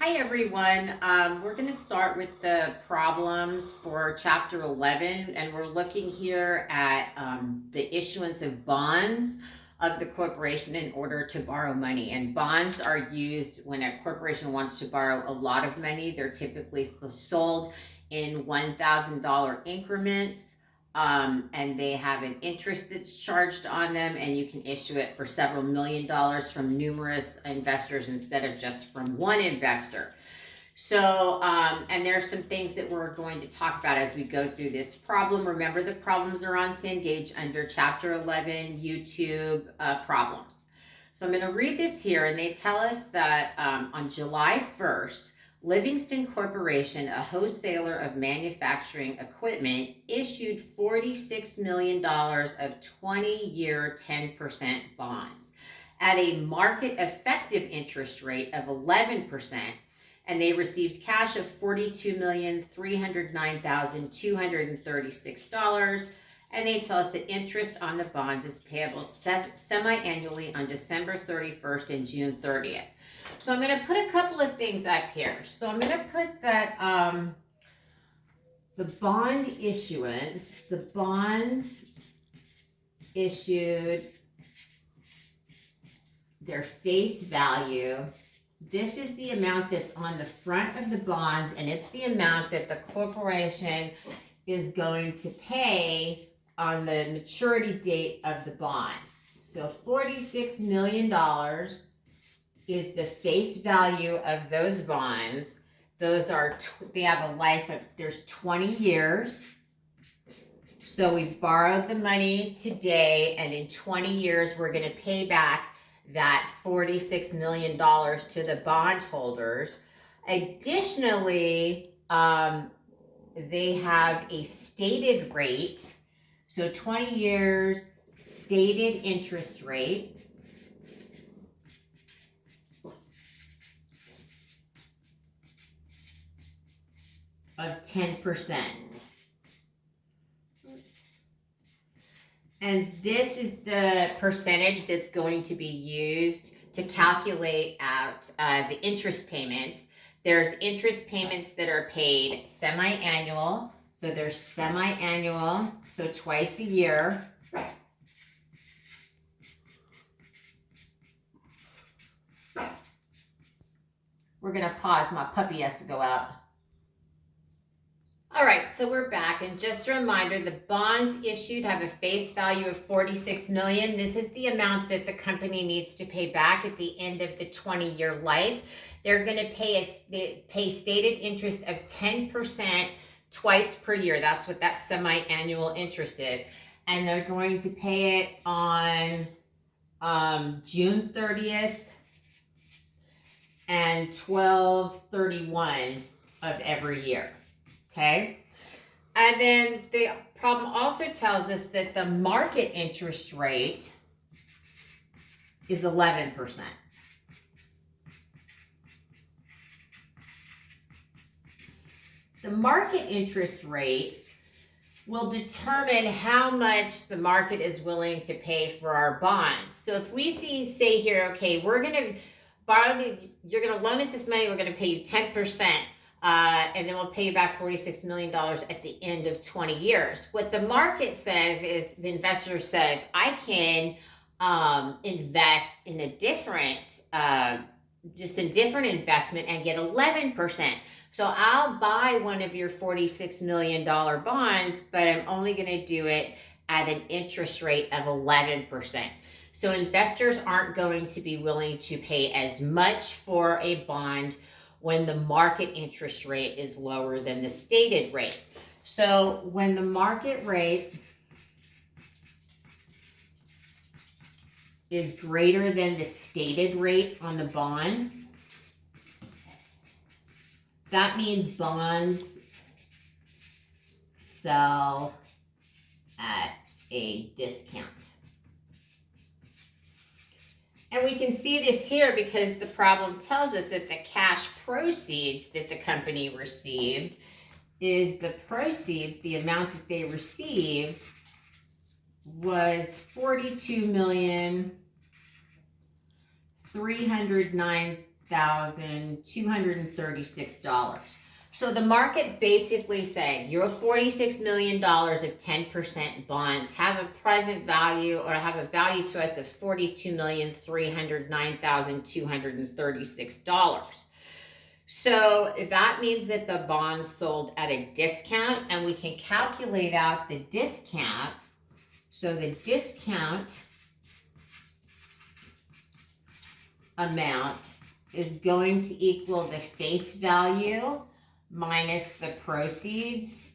Hi everyone. We're going to start with the problems for Chapter 11, and we're looking here at the issuance of bonds of the corporation in order to borrow money. And bonds are used when a corporation wants to borrow a lot of money. They're typically sold in $1,000 increments. And they have an interest that's charged on them, and you can issue it for several $1,000,000 from numerous investors instead of just from one investor. So, and there's some things that we're going to talk about as we go through this problem. Remember, the problems are on Cengage under Chapter 11 YouTube problems. So I'm going to read this here, and they tell us that on July 1st, Livingston Corporation, a wholesaler of manufacturing equipment, issued $46 million of 20-year 10% bonds at a market effective interest rate of 11%, and they received cash of $42,309,236. And they tell us the interest on the bonds is payable semi-annually on December 31st and June 30th. So I'm going to put a couple of things up here. So I'm going to put that the bond issuance, the bonds issued, their face value. This is the amount that's on the front of the bonds, and it's the amount that the corporation is going to pay on the maturity date of the bond. So $46 million is the face value of those bonds. Those are, they have a life of, there's 20 years. So we've borrowed the money today, and in 20 years, we're going to pay back that $46 million to the bondholders. Additionally, they have a stated rate. So 20 years stated interest rate of 10%. And this is the percentage that's going to be used to calculate out the interest payments. There's interest payments that are paid semi-annual. So there's semi-annual, so twice a year. We're going to pause. My puppy has to go out. All right, so we're back, and just a reminder, the bonds issued have a face value of $46 million. This is the amount that the company needs to pay back at the end of the 20-year life. They're going to pay stated interest of 10% twice per year. That's what that semi-annual interest is, and they're going to pay it on June 30th and 12/31 of every year. Okay, and then the problem also tells us that the market interest rate is 11%. The market interest rate will determine how much the market is willing to pay for our bonds. So if we say here, okay, we're going to borrow you're going to loan us this money, we're going to pay you 10%. And then we'll pay you back $46 million at the end of 20 years. What the market says is, the investor says, I can invest in a different, just a different investment and get 11%. So I'll buy one of your $46 million bonds, but I'm only going to do it at an interest rate of 11%. So investors aren't going to be willing to pay as much for a bond when the market interest rate is lower than the stated rate. So when the market rate is greater than the stated rate on the bond, that means bonds sell at a discount. And we can see this here because the problem tells us that the cash proceeds that the company received is the proceeds, the amount that they received was $42,309,000 $49,236. So the market basically saying your $46 million of 10% bonds have a present value or have a value to us of $42,309,236. So that means that the bonds sold at a discount, and we can calculate out the discount. So the discount amount is going to equal the face value minus the proceeds.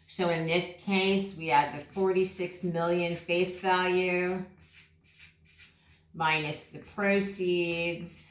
So in this case, we add the 46 million face value minus the proceeds.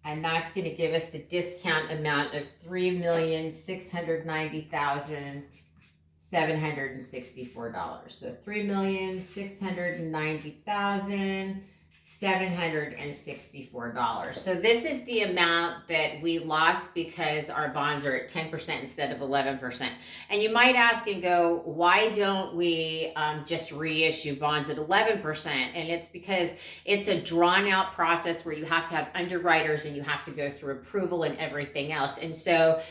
And that's going to give us the discount amount of $3,690,764. So $3,690,764. So this is the amount that we lost because our bonds are at 10% instead of 11%. And you might ask and go, why don't we just reissue bonds at 11%? And it's because it's a drawn out process where you have to have underwriters and you have to go through approval and everything else. And so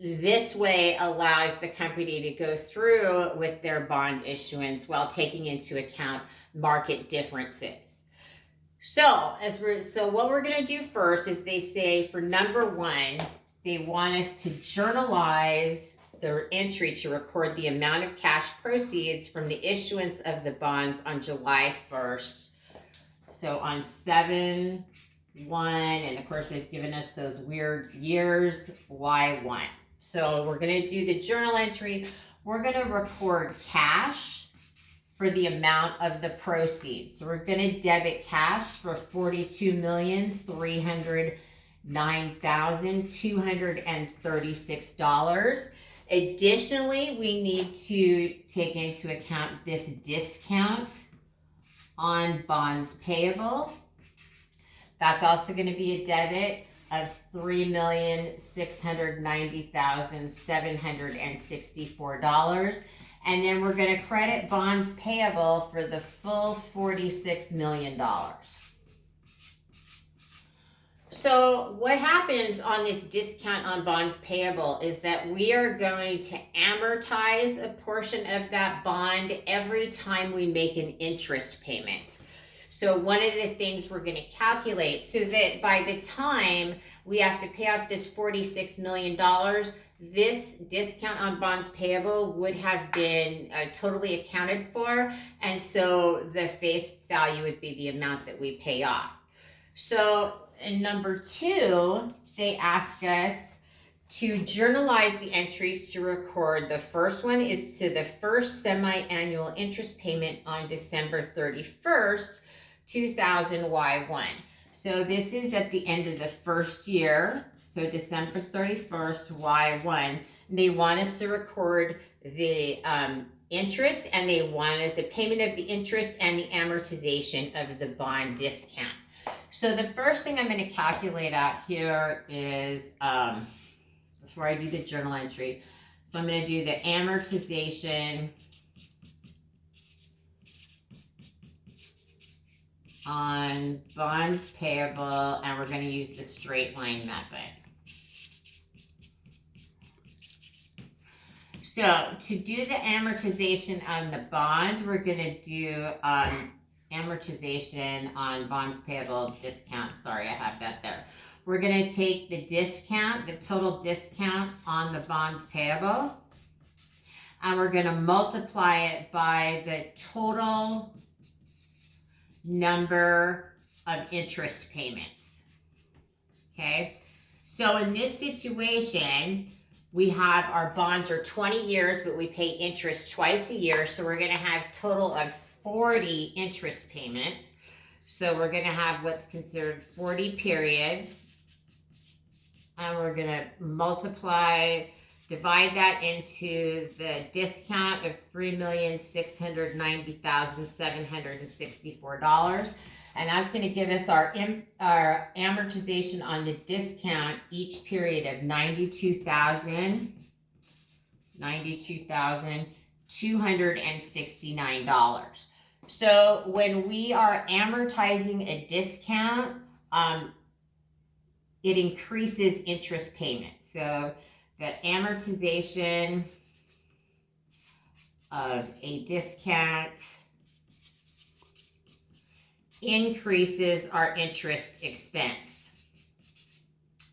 this way allows the company to go through with their bond issuance while taking into account market differences. So what we're going to do first is they say for number one, they want us to journalize their entry to record the amount of cash proceeds from the issuance of the bonds on July 1st. So on 7/1, and of course they've given us those weird years, Y1. So we're going to do the journal entry. We're going to record cash for the amount of the proceeds. So we're going to debit cash for $42,309,236. Additionally, we need to take into account this discount on bonds payable. That's also going to be a debit of $3,690,764. And then we're going to credit bonds payable for the full $46 million. So what happens on this discount on bonds payable is that we are going to amortize a portion of that bond every time we make an interest payment. So one of the things we're going to calculate so that by the time we have to pay off this $46 million, this discount on bonds payable would have been totally accounted for. And so the face value would be the amount that we pay off. So in number two, they ask us to journalize the entries to record. The first one is to the first semi-annual interest payment on December 31st, 2000 Y1. So this is at the end of the first year. So December 31st, Y1. They want us to record the interest, and they wanted the payment of the interest and the amortization of the bond discount. So the first thing I'm going to calculate out here is, before I do the journal entry, so I'm going to do the amortization on bonds payable, and we're going to use the straight line method. So to do the amortization on the bond, we're going to do amortization on bonds payable discount. Sorry, I have that there. We're going to take the discount, the total discount on the bonds payable, and we're going to multiply it by the total number of interest payments. Okay, so in this situation, we have our bonds are 20 years, but we pay interest twice a year. So we're going to have a total of 40 interest payments. So we're going to have what's considered 40 periods. And we're going to divide that into the discount of $3,690,764. And that's going to give us our amortization on the discount each period of $92,269. So when we are amortizing a discount, it increases interest payment. So the amortization of a discount increases our interest expense.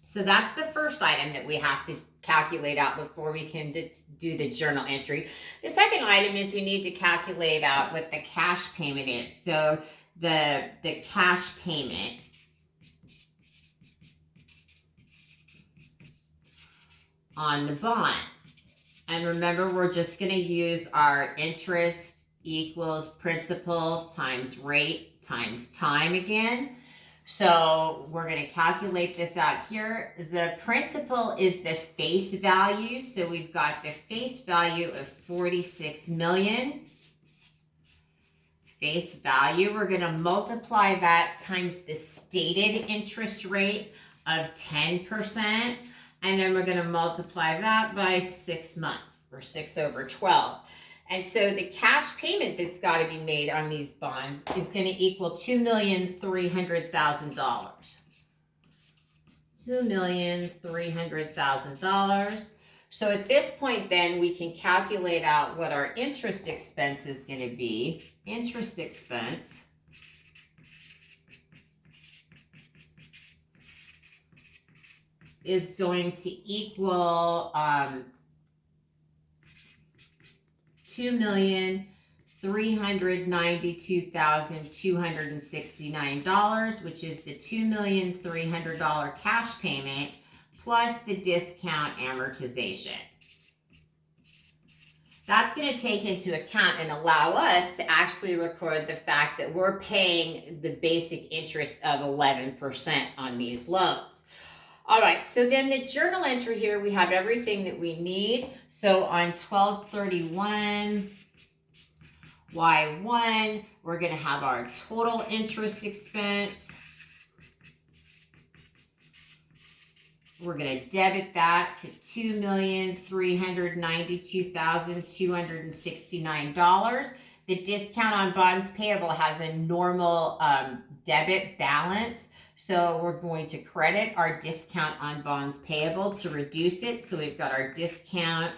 So that's the first item that we have to calculate out before we can do the journal entry. The second item is we need to calculate out what the cash payment is. So the cash payment on the bonds. And remember, we're just going to use our interest equals principal times rate times time again. So we're going to calculate this out here. The principal is the face value. So we've got the face value of 46 million. Face value, we're going to multiply that times the stated interest rate of 10%. And then we're going to multiply that by 6 months, or 6 over 12. And so the cash payment that's got to be made on these bonds is going to equal $2,300,000. $2,300,000. So at this point then we can calculate out what our interest expense is going to be. Interest expense is going to equal $2,392,269, which is the $2,300,000 cash payment plus the discount amortization. That's going to take into account and allow us to actually record the fact that we're paying the basic interest of 11% on these loans. All right, so then the journal entry here, we have everything that we need. So on 12/31/Y1, we're going to have our total interest expense. We're going to debit that to $2,392,269. The discount on bonds payable has a normal debit balance. So we're going to credit our discount on bonds payable to reduce it. So we've got our discount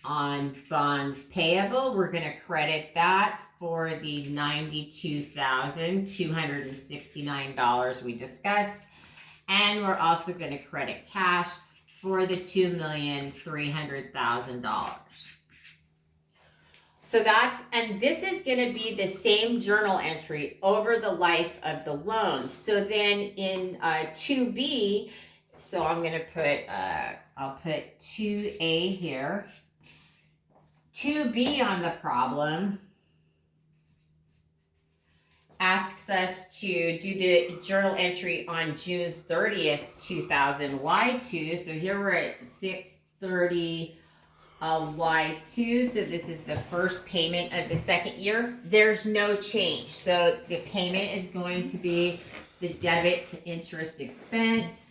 on bonds payable. We're going to credit that for the $92,269 we discussed. And we're also going to credit cash for the $2,300,000. So and this is going to be the same journal entry over the life of the loan. So then in 2B, so I'm going to put, I'll put 2A here. 2B on the problem asks us to do the journal entry on June 30th, 2000, Y2. So here we're at 6/30 Y2. So this is the first payment of the second year. There's no change. So the payment is going to be the debit to interest expense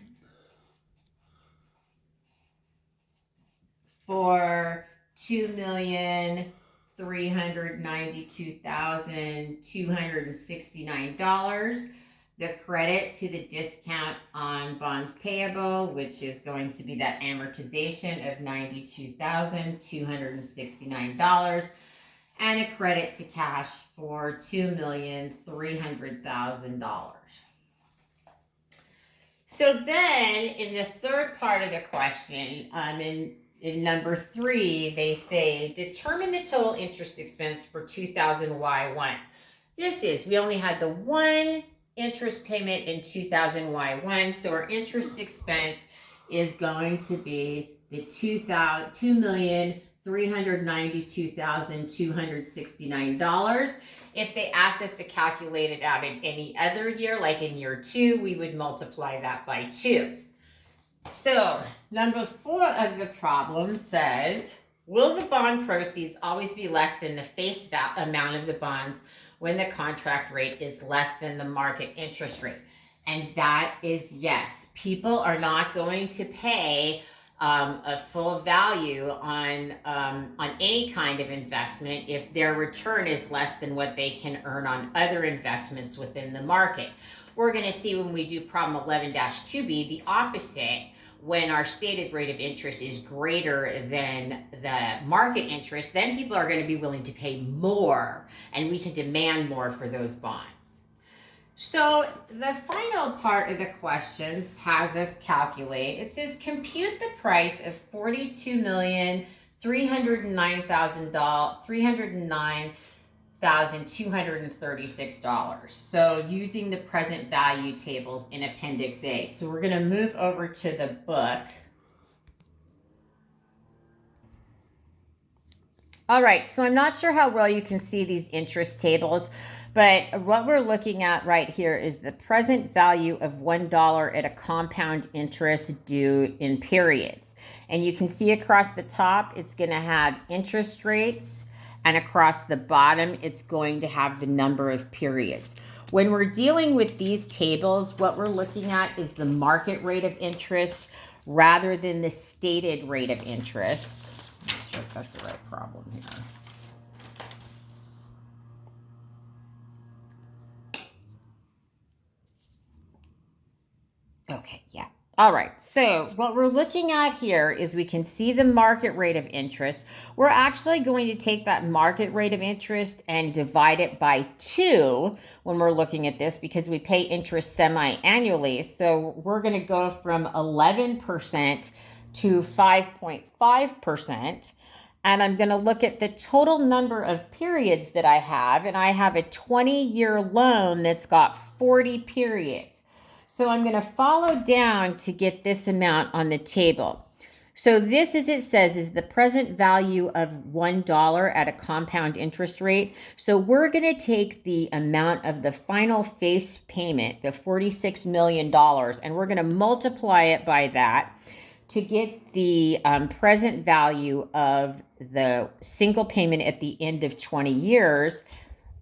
for $2,392,269. The credit to the discount on bonds payable, which is going to be that amortization of $92,269, and a credit to cash for $2,300,000. So then, in the third part of the question, in number 3, they say, determine the total interest expense for 2000 Y1. We only had the one interest payment in 2000 Y1, so our interest expense is going to be the $2,392,269. If they asked us to calculate it out in any other year, like in year 2, we would multiply that by 2. So number 4 of the problem says, will the bond proceeds always be less than the face amount of the bonds when the contract rate is less than the market interest rate? And that is yes. People are not going to pay a full value on any kind of investment if their return is less than what they can earn on other investments within the market. We're going to see when we do problem 11-2B the opposite. When our stated rate of interest is greater than the market interest, then people are going to be willing to pay more, and we can demand more for those bonds. So the final part of the questions has us calculate. It says compute the price of $42,309,236. So using the present value tables in Appendix A. So we're going to move over to the book. All right, so I'm not sure how well you can see these interest tables, but what we're looking at right here is the present value of $1 at a compound interest due in periods. And you can see across the top, it's going to have interest rates, and across the bottom, it's going to have the number of periods. When we're dealing with these tables, what we're looking at is the market rate of interest rather than the stated rate of interest. Make sure I've got the right problem here. Okay, yeah. All right, so what we're looking at here is we can see the market rate of interest. We're actually going to take that market rate of interest and divide it by 2 when we're looking at this because we pay interest semi-annually. So we're going to go from 11% to 5.5%. And I'm going to look at the total number of periods that I have. And I have a 20-year loan that's got 40 periods. So I'm going to follow down to get this amount on the table. So this, as it says, is the present value of $1 at a compound interest rate. So we're going to take the amount of the final face payment, the $46 million, and we're going to multiply it by that to get the present value of the single payment at the end of 20 years.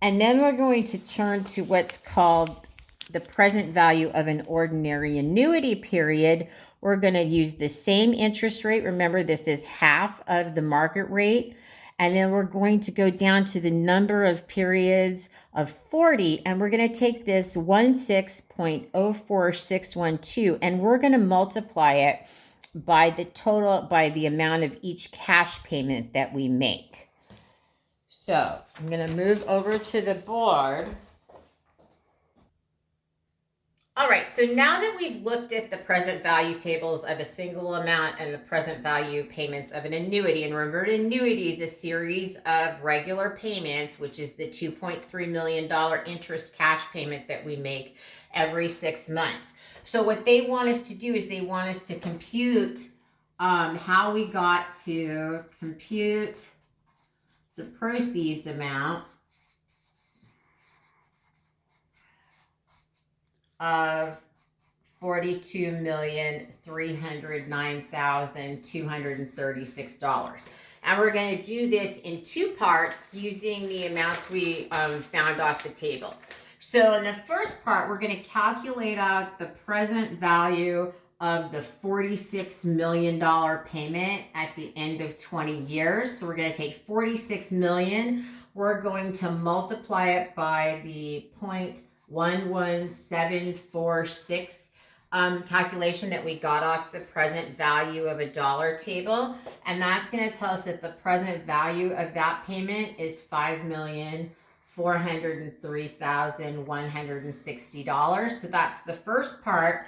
And then we're going to turn to what's called the present value of an ordinary annuity period. We're going to use the same interest rate. Remember, this is half of the market rate. And then we're going to go down to the number of periods of 40. And we're going to take this 16.04612 and we're going to multiply it by the total, by the amount of each cash payment that we make. So I'm going to move over to the board. All right, so now that we've looked at the present value tables of a single amount and the present value payments of an annuity, and remember, an annuity is a series of regular payments, which is the $2.3 million interest cash payment that we make every 6 months. So what they want us to do is they want us to compute how we got to compute the proceeds amount of $42,309,236. And we're going to do this in 2 parts using the amounts we found off the table. So in the first part, we're going to calculate out the present value of the $46 million payment at the end of 20 years. So we're going to take $46 million. We're going to multiply it by the 0.11746 calculation that we got off the present value of a dollar table. And that's going to tell us that the present value of that payment is $5,403,160. So that's the first part.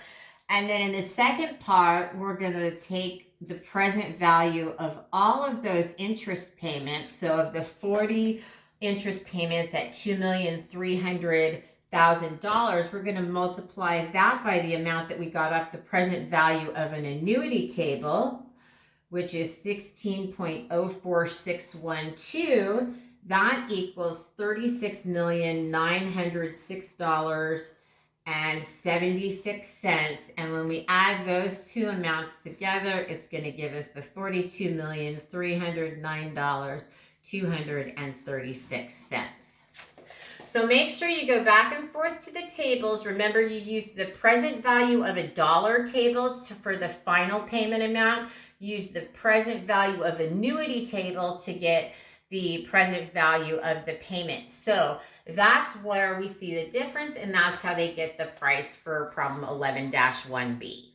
And then in the second part, we're going to take the present value of all of those interest payments. So of the 40 interest payments at $2,300,000, we're going to multiply that by the amount that we got off the present value of an annuity table, which is 16.04612. That equals $36,906.76. And when we add those 2 amounts together, it's going to give us the $42,309,236. So make sure you go back and forth to the tables. Remember, you use the present value of a dollar table for the final payment amount. use the present value of annuity table to get the present value of the payment. So that's where we see the difference, and that's how they get the price for problem 11-1B.